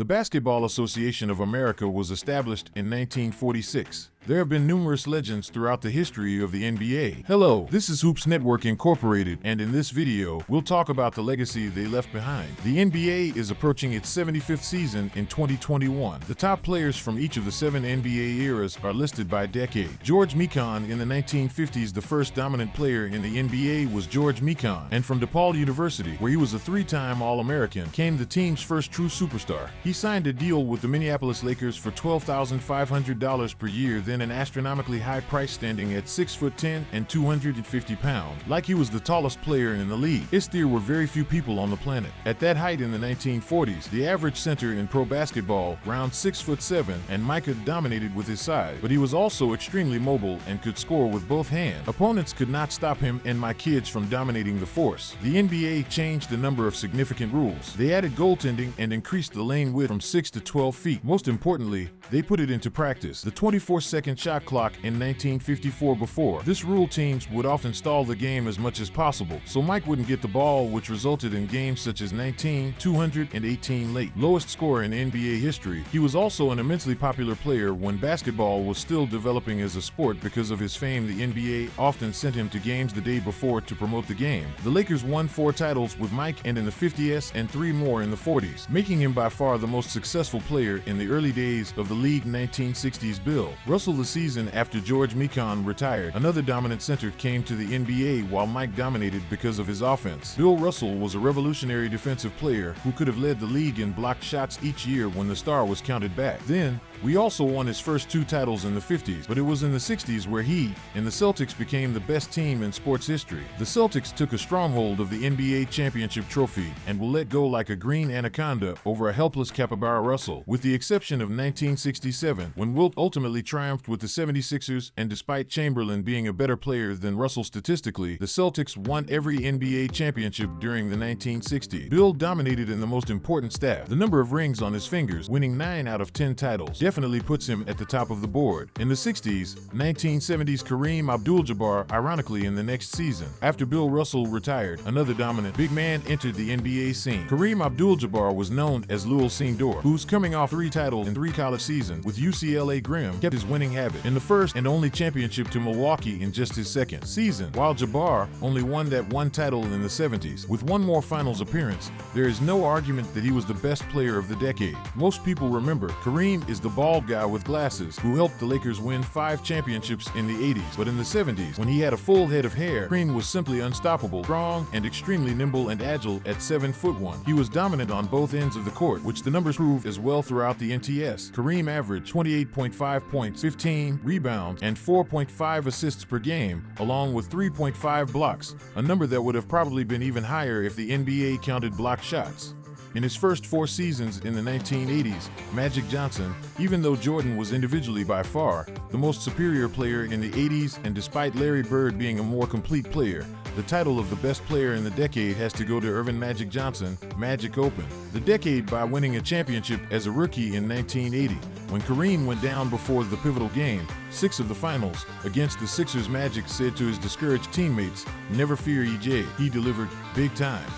The Basketball Association of America was established in 1946. There have been numerous legends throughout the history of the NBA. Hello, this is Hoops Network Incorporated, and in this video, we'll talk about the legacy they left behind. The NBA is approaching its 75th season in 2021. The top players from each of the 7 NBA eras are listed by decade. George Mikan in the 1950s, the first dominant player in the NBA was George Mikan, and from DePaul University, where he was a 3-time All-American, came the team's first true superstar. He signed a deal with the Minneapolis Lakers for $12,500 per year, then an astronomically high price, standing at 6'10" and 250 pounds, like he was the tallest player in the league. There were very few people on the planet. At that height in the 1940s, the average center in pro basketball, around 6'7", and Micah dominated with his size, but he was also extremely mobile and could score with both hands. Opponents could not stop him and my kids from dominating the force. The NBA changed a number of significant rules. They added goaltending and increased the lane width from 6 to 12 feet. Most importantly, they put it into practice. The 24-second shot clock in 1954. Before this rule, teams would often stall the game as much as possible, so Mike wouldn't get the ball, which resulted in games such as 19-218 late, lowest score in NBA history. He was also an immensely popular player when basketball was still developing as a sport. Because of his fame, the NBA often sent him to games the day before to promote the game. The Lakers won 4 titles with Mike and in the 50s and 3 more in the 40s, making him by far the most successful player in the early days of the league. 1960s. Bill Russell. The season after George Mikan retired, another dominant center came to the NBA while Mike dominated because of his offense. Bill Russell was a revolutionary defensive player who could have led the league in blocked shots each year when the star was counted back. Then, we also won his first 2 titles in the 50s, but it was in the 60s where he and the Celtics became the best team in sports history. The Celtics took a stronghold of the NBA championship trophy and will let go like a green anaconda over a helpless capybara Russell, with the exception of 1967, when Wilt ultimately triumphed with the 76ers, and despite Chamberlain being a better player than Russell statistically, the Celtics won every NBA championship during the 1960s. Bill dominated in the most important stat. The number of rings on his fingers, winning 9 out of 10 titles, definitely puts him at the top of the board. In the 60s, 1970s, Kareem Abdul-Jabbar, ironically in the next season, after Bill Russell retired, another dominant big man entered the NBA scene. Kareem Abdul-Jabbar was known as Lil Senior, who's coming off 3 titles in 3 college seasons with UCLA. Grimm kept his winning habit in the first and only championship to Milwaukee in just his second season, while Jabbar only won that 1 title in the 70s. With 1 more finals appearance, there is no argument that he was the best player of the decade. Most people remember Kareem is the bald guy with glasses who helped the Lakers win 5 championships in the 80s, but in the 70s, when he had a full head of hair, Kareem was simply unstoppable, strong and extremely nimble and agile at 7'1". He was dominant on both ends of the court, which the numbers prove as well throughout the NTS. Kareem averaged 28.5 points, 15 rebounds, and 4.5 assists per game, along with 3.5 blocks, a number that would have probably been even higher if the NBA counted block shots. In his first 4 seasons in the 1980s, Magic Johnson, even though Jordan was individually by far the most superior player in the 80s, and despite Larry Bird being a more complete player, the title of the best player in the decade has to go to Earvin Magic Johnson. Magic opened the decade by winning a championship as a rookie in 1980. When Kareem went down before the pivotal game, 6 of the finals, against the Sixers, Magic said to his discouraged teammates, "Never fear, EJ, he delivered big time."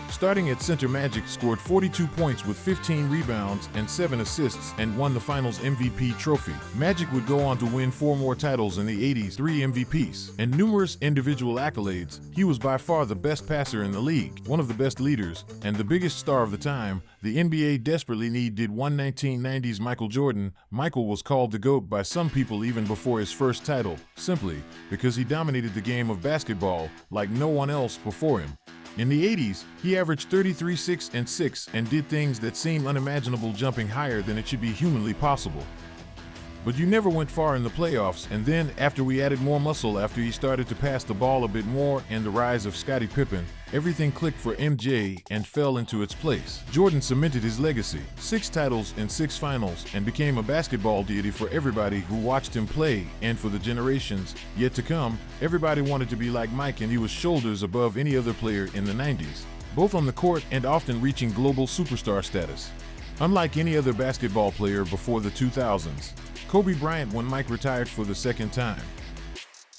Starting at center, Magic scored 42 points with 15 rebounds and 7 assists and won the Finals MVP trophy. Magic would go on to win 4 more titles in the 80s, 3 MVPs, and numerous individual accolades. He was by far the best passer in the league, one of the best leaders, and the biggest star of the time. The NBA desperately needed one 1990s Michael Jordan. Michael was called the GOAT by some people even before his first title, simply because he dominated the game of basketball like no one else before him. In the 80s, he averaged 33, 6, and 6 and did things that seem unimaginable, jumping higher than it should be humanly possible. But you never went far in the playoffs, and then after we added more muscle, after he started to pass the ball a bit more, and the rise of Scottie Pippen, everything clicked for MJ and fell into its place. Jordan cemented his legacy, 6 titles and 6 finals, and became a basketball deity for everybody who watched him play, and for the generations yet to come. Everybody wanted to be like Mike, and he was shoulders above any other player in the 90s, both on the court and often reaching global superstar status. Unlike any other basketball player before the 2000s, Kobe Bryant, when Mike retired for the 2nd time.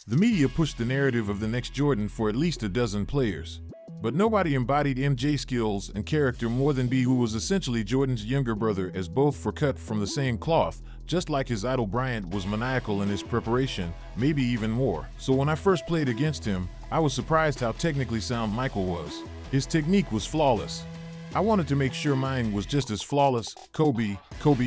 The media pushed the narrative of the next Jordan for at least a dozen players. But nobody embodied MJ's skills and character more than B, who was essentially Jordan's younger brother, as both were cut from the same cloth. Just like his idol Bryant was maniacal in his preparation, maybe even more. So when I first played against him, I was surprised how technically sound Michael was. His technique was flawless. I wanted to make sure mine was just as flawless. Kobe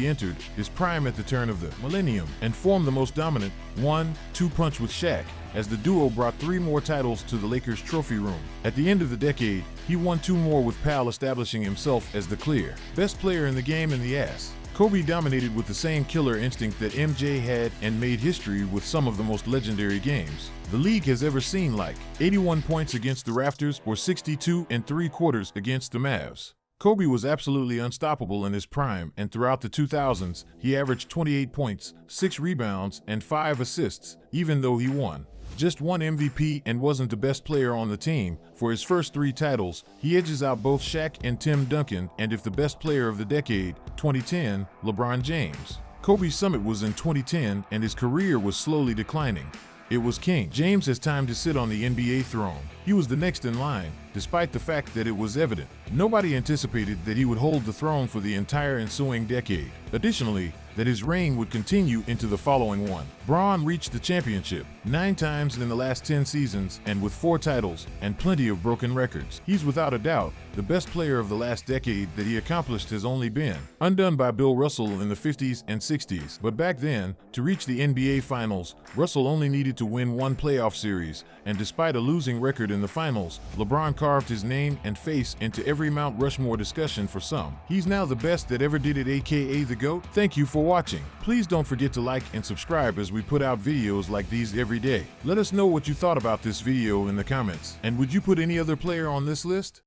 entered his prime at the turn of the millennium and formed the most dominant 1-2 punch with Shaq, as the duo brought 3 more titles to the Lakers' trophy room. At the end of the decade, he won 2 more, with Powell establishing himself as the clear best player in the game in the ass. Kobe dominated with the same killer instinct that MJ had and made history with some of the most legendary games the league has ever seen, like 81 points against the Raptors or 62 3/4 against the Mavs. Kobe was absolutely unstoppable in his prime, and throughout the 2000s, he averaged 28 points, 6 rebounds, and 5 assists, even though he won just 1 MVP and wasn't the best player on the team. For his first 3 titles, he edges out both Shaq and Tim Duncan, and if the best player of the decade, 2010, LeBron James. Kobe's summit was in 2010, and his career was slowly declining. It was King James has time to sit on the NBA throne. He was the next in line, despite the fact that it was evident nobody anticipated that he would hold the throne for the entire ensuing decade. Additionally, that his reign would continue into the following one. Bron reached the championship 9 times in the last 10 seasons, and with 4 titles and plenty of broken records, he's without a doubt the best player of the last decade. That he accomplished has only been undone by Bill Russell in the 50s and 60s. But back then, to reach the NBA Finals, Russell only needed to win 1 playoff series, and despite a losing record in the finals, LeBron carved his name and face into every Mount Rushmore discussion for some. He's now the best that ever did it, aka the GOAT. Thank you for watching. Please don't forget to like and subscribe, as we put out videos like these every day. Let us know what you thought about this video in the comments. And would you put any other player on this list?